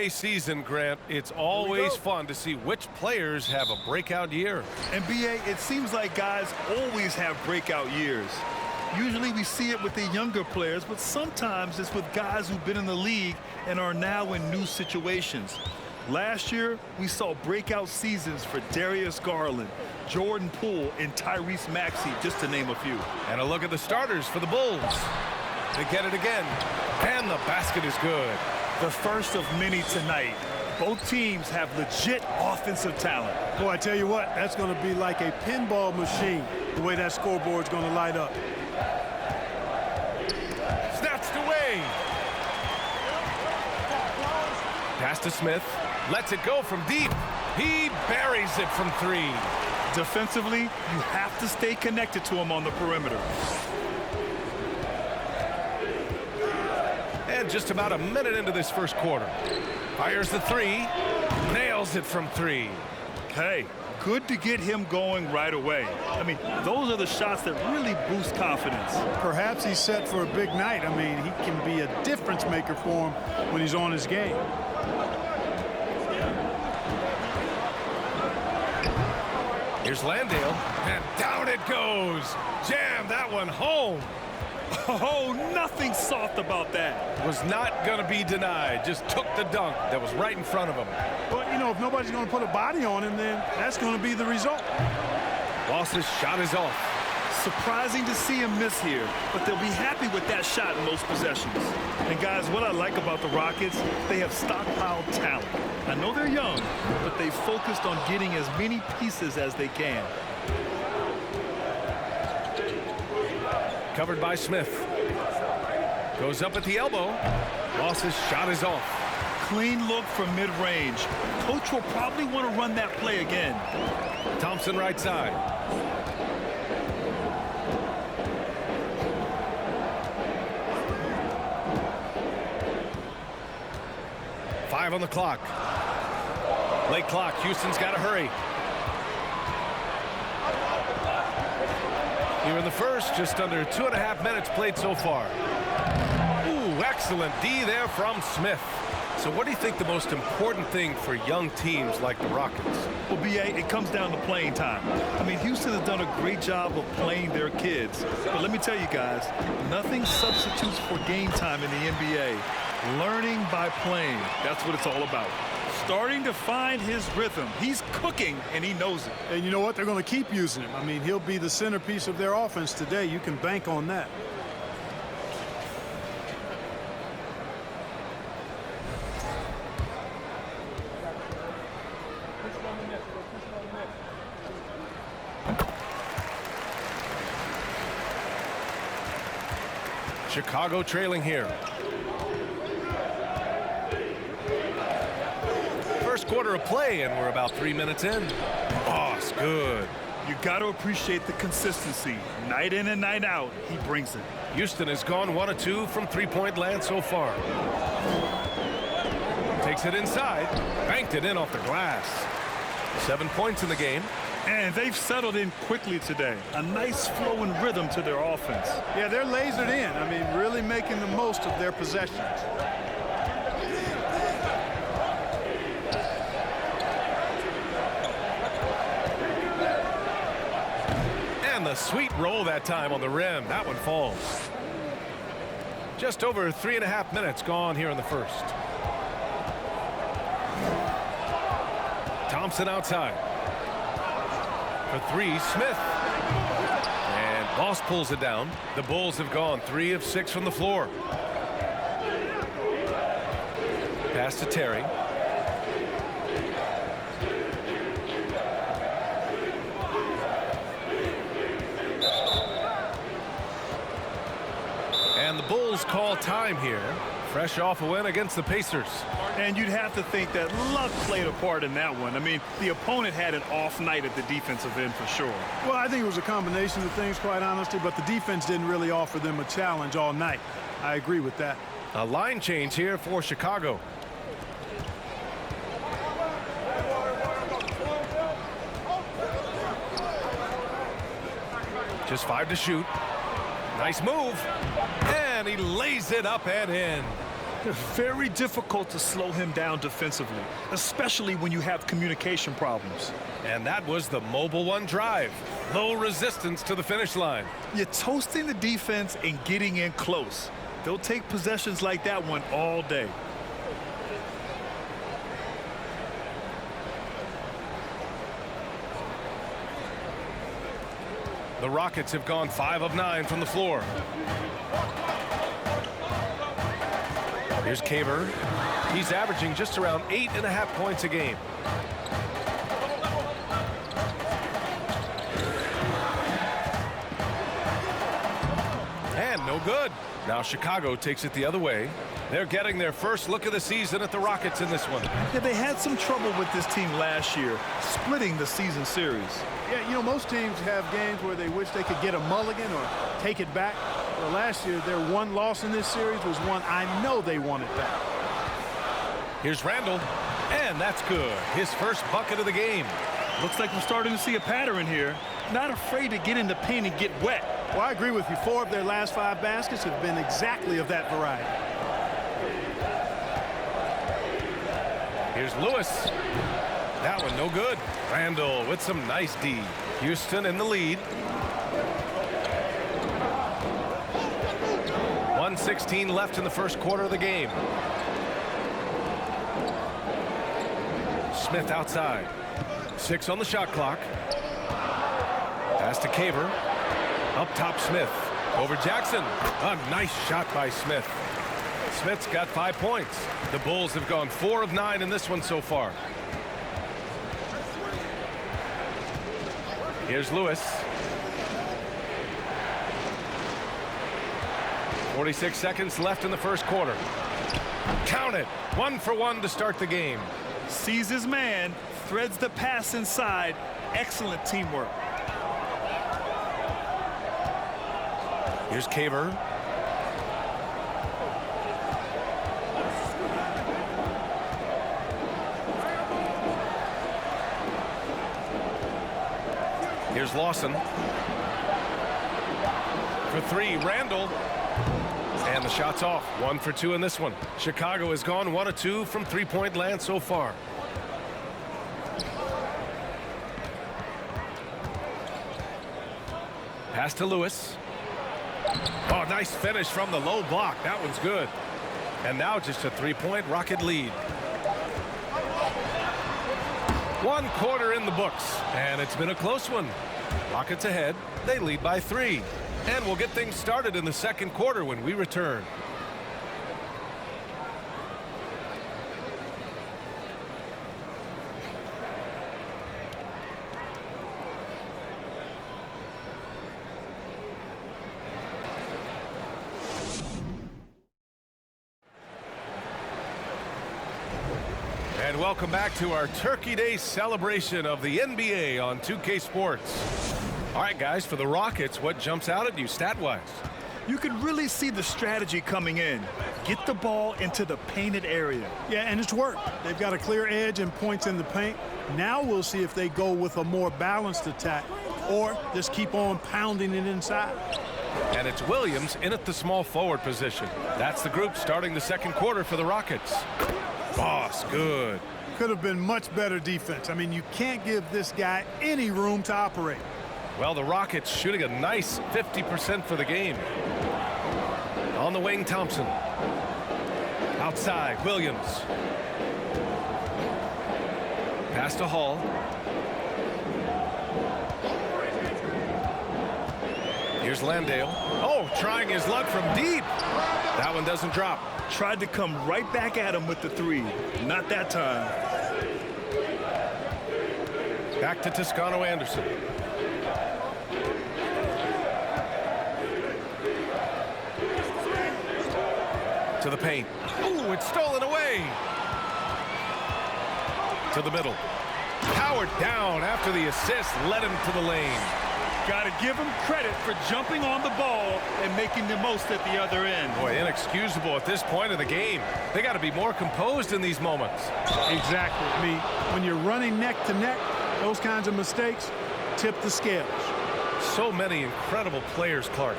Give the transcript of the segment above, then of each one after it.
NBA season, Grant, it's always fun to see which players have a breakout year. NBA, it seems like guys always have breakout years. Usually we see it with the younger players, but sometimes it's with guys who've been in the league and are now in new situations. Last year, we saw breakout seasons for Darius Garland, Jordan Poole, and Tyrese Maxey, just to name a few. And a look at the starters for the Bulls. They get it again, and the basket is good. The first of many tonight. Both teams have legit offensive talent. Boy, I tell you what, that's going to be like a pinball machine, the way that scoreboard's going to light up. Snatched away. Pass to Smith. Lets it go from deep. He buries it from three. Defensively, you have to stay connected to him on the perimeter. And just about a minute into this first quarter. Fires the three. Nails it from three. Hey, good to get him going right away. I mean, those are the shots that really boost confidence. Perhaps he's set for a big night. I mean, he can be a difference maker for him when he's on his game. Here's Landale, and down it goes. Jam that one home. Oh, nothing soft about that. Was not going to be denied. Just took the dunk that was right in front of him. But, you know, if nobody's going to put a body on him, then that's going to be the result. Ross's shot is off. Surprising to see him miss here, but they'll be happy with that shot in most possessions. And, guys, what I like about the Rockets, they have stockpiled talent. I know they're young, but they focused on getting as many pieces as they can. Covered by Smith. Goes up at the elbow. Ross's shot is off. Clean look from mid-range. Coach will probably want to run that play again. Thompson right side. Five on the clock. Late clock. Houston's got to hurry. Here in the first, just under 2.5 minutes played so far. Ooh, excellent D there from Smith. So what do you think the most important thing for young teams like the Rockets? Well, B.A., it comes down to playing time. I mean, Houston has done a great job of playing their kids. But let me tell you guys, nothing substitutes for game time in the NBA. Learning by playing, that's what it's all about. Starting to find his rhythm. He's cooking, and he knows it. And you know what? They're going to keep using him. I mean, he'll be the centerpiece of their offense today. You can bank on that. Chicago trailing here. First quarter of play, and we're about 3 minutes in. Boss, good. You got to appreciate the consistency. Night in and night out, he brings it. Houston has gone 1 of 2 from three-point land so far. Takes it inside. Banked it in off the glass. 7 points in the game. And they've settled in quickly today. A nice flow and rhythm to their offense. Yeah, they're lasered in. I mean, really making the most of their possessions. And the sweet roll that time on the rim. That one falls. Just over 3.5 minutes gone here in the first. Thompson outside. For three, Smith. And Boss pulls it down. The Bulls have gone 3 of 6 from the floor. Pass to Terry. And the Bulls call time here. Fresh off a win against the Pacers. And you'd have to think that luck played a part in that one. I mean, the opponent had an off night at the defensive end for sure. Well, I think it was a combination of things, quite honestly, but the defense didn't really offer them a challenge all night. I agree with that. A line change here for Chicago. Just 5 to shoot. Nice move. And he lays it up and in. Very difficult to slow him down defensively, especially when you have communication problems. And that was the Mobile One drive. Low resistance to the finish line. You're toasting the defense and getting in close. They'll take possessions like that one all day. The Rockets have gone 5 of 9 from the floor. Here's Caver. He's averaging just around 8.5 points a game. And no good. Now Chicago takes it the other way. They're getting their first look of the season at the Rockets in this one. Yeah, they had some trouble with this team last year, splitting the season series. Yeah, you know, most teams have games where they wish they could get a mulligan or take it back. Well, last year, their one loss in this series was one I know they wanted back. Here's Randall, and that's good. His first bucket of the game. Looks like we're starting to see a pattern here. Not afraid to get in the paint and get wet. Well, I agree with you. 4 of their last 5 baskets have been exactly of that variety. Here's Lewis. That one no good. Randall with some nice D. Houston in the lead. 1:16 left in the first quarter of the game. Smith outside. 6 on the shot clock. Pass to Caver. Up top Smith. Over Jackson. A nice shot by Smith. Smith's got 5 points. The Bulls have gone 4 of 9 in this one so far. Here's Lewis. 46 seconds left in the first quarter. Count it. 1 for 1 to start the game. Sees his man, threads the pass inside. Excellent teamwork. Here's Caver. Here's Lawson. For 3, Randall. And the shot's off. 1 for 2 in this one. Chicago has gone 1 of 2 from three-point land so far. Pass to Lewis. Oh, nice finish from the low block. That one's good. And now just a 3-point Rocket lead. 1 quarter in the books, and it's been a close one. Rockets ahead. They lead by 3. And we'll get things started in the second quarter when we return. And welcome back to our Turkey Day celebration of the NBA on 2K Sports. All right, guys, for the Rockets, what jumps out at you stat-wise? You can really see the strategy coming in. Get the ball into the painted area. Yeah, and it's worked. They've got a clear edge and points in the paint. Now we'll see if they go with a more balanced attack or just keep on pounding it inside. And it's Williams in at the small forward position. That's the group starting the second quarter for the Rockets. Boss, good. Could have been much better defense. I mean, you can't give this guy any room to operate. Well, the Rockets shooting a nice 50% for the game. On the wing, Thompson. Outside, Williams. Pass to Hall. Here's Landale. Oh, trying his luck from deep. That one doesn't drop. Tried to come right back at him with the 3. Not that time. Back to Toscano Anderson. To the paint. Ooh, it's stolen away. To the middle. Powered down after the assist led him to the lane. Got to give him credit for jumping on the ball and making the most at the other end. Boy, inexcusable at this point of the game. They got to be more composed in these moments. Exactly. I mean, when you're running neck to neck, those kinds of mistakes tip the scales. So many incredible players, Clark.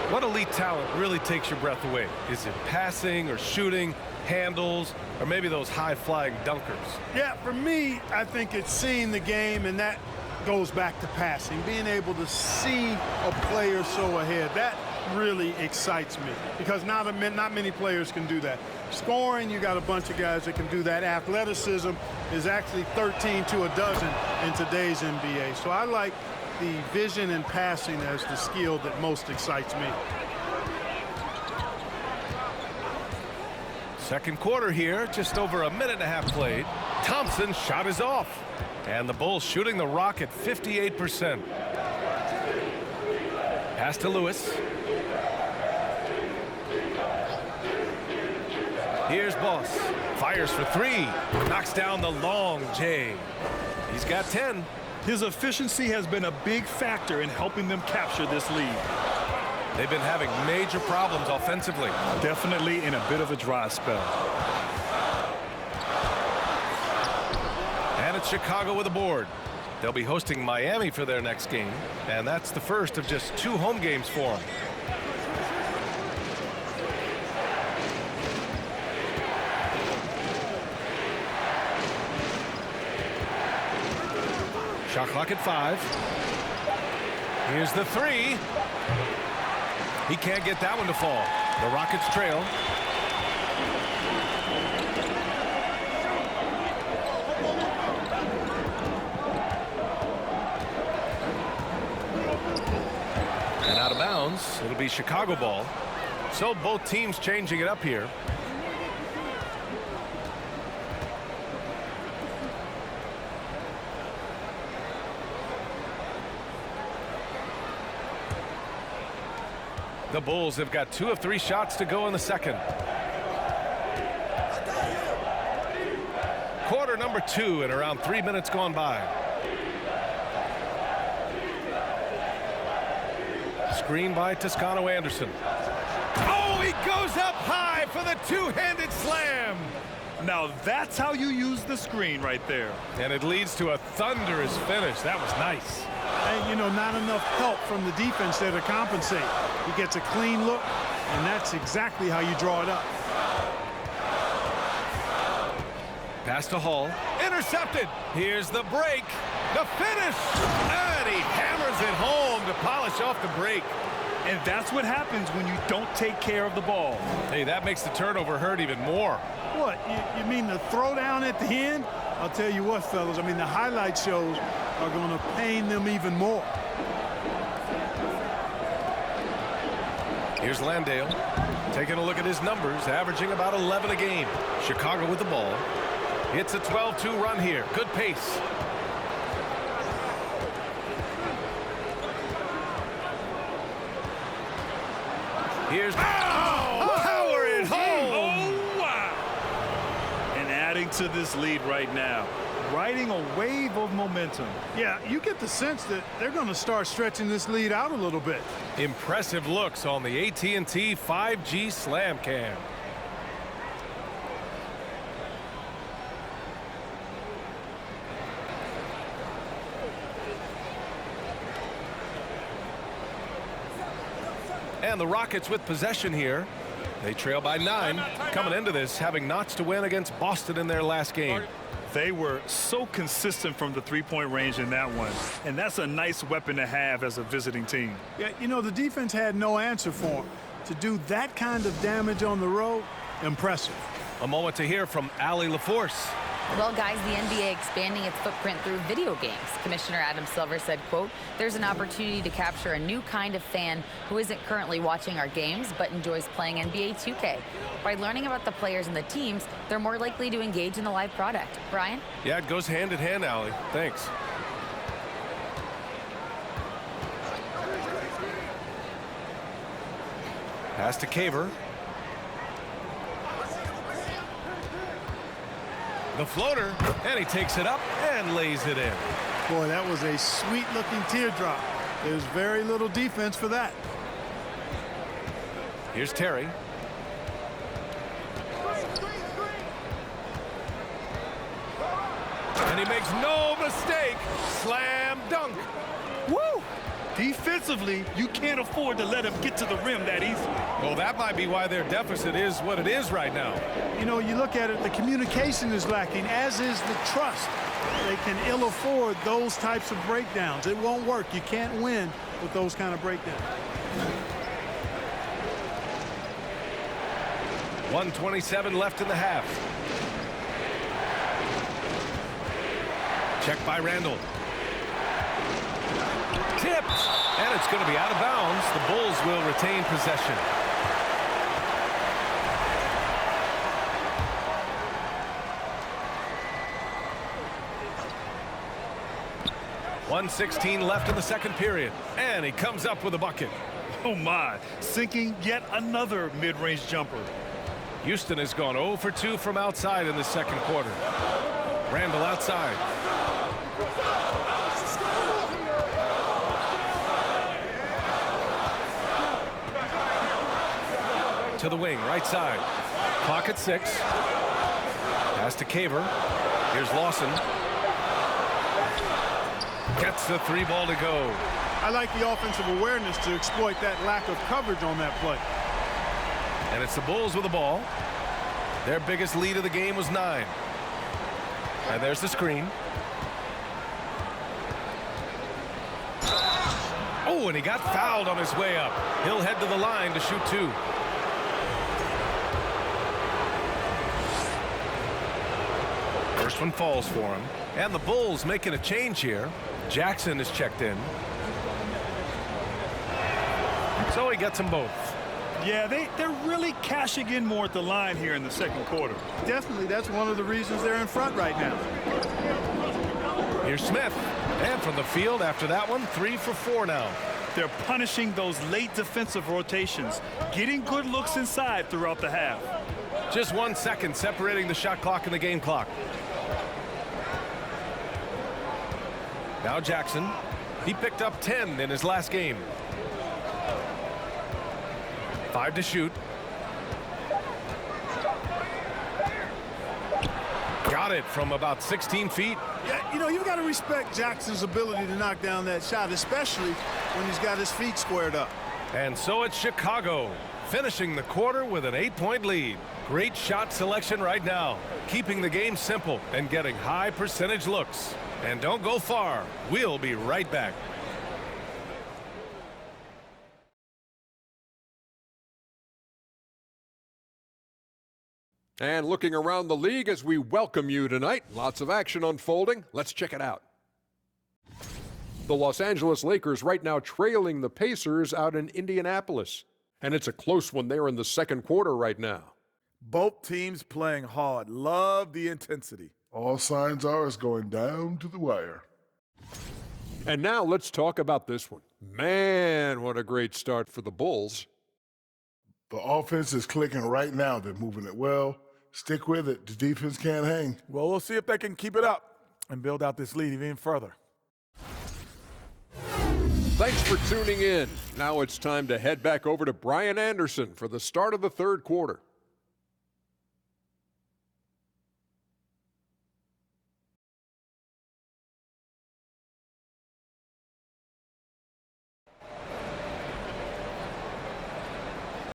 What elite talent really takes your breath away? Is it passing or shooting, handles, or maybe those high-flying dunkers? Yeah, for me, I think it's seeing the game, and that goes back to passing. Being able to see a player so ahead, that really excites me because not many players can do that. Scoring, you got a bunch of guys that can do that. Athleticism is actually 13 to a dozen in today's NBA. So I like the vision and passing as the skill that most excites me. Second quarter here, just over a minute and a half played. Thompson's shot is off. And the Bulls shooting the rock at 58%. Pass to Lewis. Here's Boss. Fires for three. Knocks down the long J. He's got 10. His efficiency has been a big factor in helping them capture this lead. They've been having major problems offensively. Definitely in a bit of a dry spell. And it's Chicago with a board. They'll be hosting Miami for their next game, and that's the first of just 2 home games for them. Shot clock at 5. Here's the 3. He can't get that one to fall. The Rockets trail. And out of bounds, it'll be Chicago ball. So both teams changing it up here. The Bulls have got 2 of 3 shots to go in the second. Quarter number 2 and around 3 minutes gone by. Screen by Toscano-Anderson. Oh, he goes up high for the two-handed slam. Now that's how you use the screen right there. And it leads to a thunderous finish. That was nice. And, you know, not enough help from the defense there to compensate. He gets a clean look, and that's exactly how you draw it up. Pass to Hall. Intercepted. Here's the break. The finish. And he hammers it home to polish off the break. And that's what happens when you don't take care of the ball. Hey, that makes the turnover hurt even more. What, you mean the throwdown at the end? I'll tell you what, fellas, I mean, the highlight shows are going to pain them even more. Here's Landale. Taking a look at his numbers, averaging about 11 a game. Chicago with the ball. It's a 12-2 run here. Good pace. Here's power it home. Oh, wow. And adding to this lead right now, riding a wave of momentum. Yeah, you get the sense that they're going to start stretching this lead out a little bit. Impressive looks on the AT&T 5G Slam Cam. And the Rockets with possession here. They trail by 9, coming into this having knots to win against Boston in their last game. They were so consistent from the three-point range in that one, and that's a nice weapon to have as a visiting team. Yeah, you know, the defense had no answer for him. To do that kind of damage on the road, impressive. A moment to hear from Allie LaForce. Well, guys, the NBA expanding its footprint through video games. Commissioner Adam Silver said, quote, "There's an opportunity to capture a new kind of fan who isn't currently watching our games but enjoys playing NBA 2K. By learning about the players and the teams, they're more likely to engage in the live product." Brian? Yeah, it goes hand in hand, Allie. Thanks. Pass to Caver. The floater, and he takes it up and lays it in. Boy, that was a sweet-looking teardrop. There's very little defense for that. Here's Terry. And he makes no mistake. Slam dunk. Woo! Defensively, you can't afford to let him get to the rim that easily. Well, that might be why their deficit is what it is right now. You know, you look at it, the communication is lacking, as is the trust. They can ill afford those types of breakdowns. It won't work. You can't win with those kind of breakdowns. 1:27 left in the half. Check by Randall. Tipped, and it's going to be out of bounds. The Bulls will retain possession. .116 left in the second period, and he comes up with a bucket. Oh my, sinking yet another mid-range jumper. Houston has gone 0 for 2 from outside in the second quarter. Randall outside. To the wing, right side. Clock at 6. Pass to Caver. Here's Lawson. Gets the 3 ball to go. I like the offensive awareness to exploit that lack of coverage on that play. And it's the Bulls with the ball. Their biggest lead of the game was 9. And there's the screen. Oh, and he got fouled on his way up. He'll head to the line to shoot 2. First one falls for him. And the Bulls making a change here. Jackson is checked in. So he gets them both. Yeah, they're really cashing in more at the line here in the second quarter. Definitely, that's one of the reasons they're in front right now. Here's Smith. And from the field after that one, 3 for 4 now. They're punishing those late defensive rotations, getting good looks inside throughout the half. Just 1 second separating the shot clock and the game clock. Now Jackson. He picked up 10 in his last game. 5 to shoot. Got it from about 16 feet. Yeah, you know, you've got to respect Jackson's ability to knock down that shot, especially when he's got his feet squared up. And so it's Chicago, finishing the quarter with an 8-point lead. Great shot selection right now, keeping the game simple and getting high percentage looks. And don't go far. We'll be right back. And looking around the league as we welcome you tonight. Lots of action unfolding. Let's check it out. The Los Angeles Lakers right now trailing the Pacers out in Indianapolis. And it's a close one there in the second quarter right now. Both teams playing hard. Love the intensity. All signs are it's going down to the wire. And now let's talk about this one. Man, what a great start for the Bulls. The offense is clicking right now. They're moving it well. Stick with it. The defense can't hang. Well, we'll see if they can keep it up and build out this lead even further. Thanks for tuning in. Now it's time to head back over to Brian Anderson for the start of the third quarter.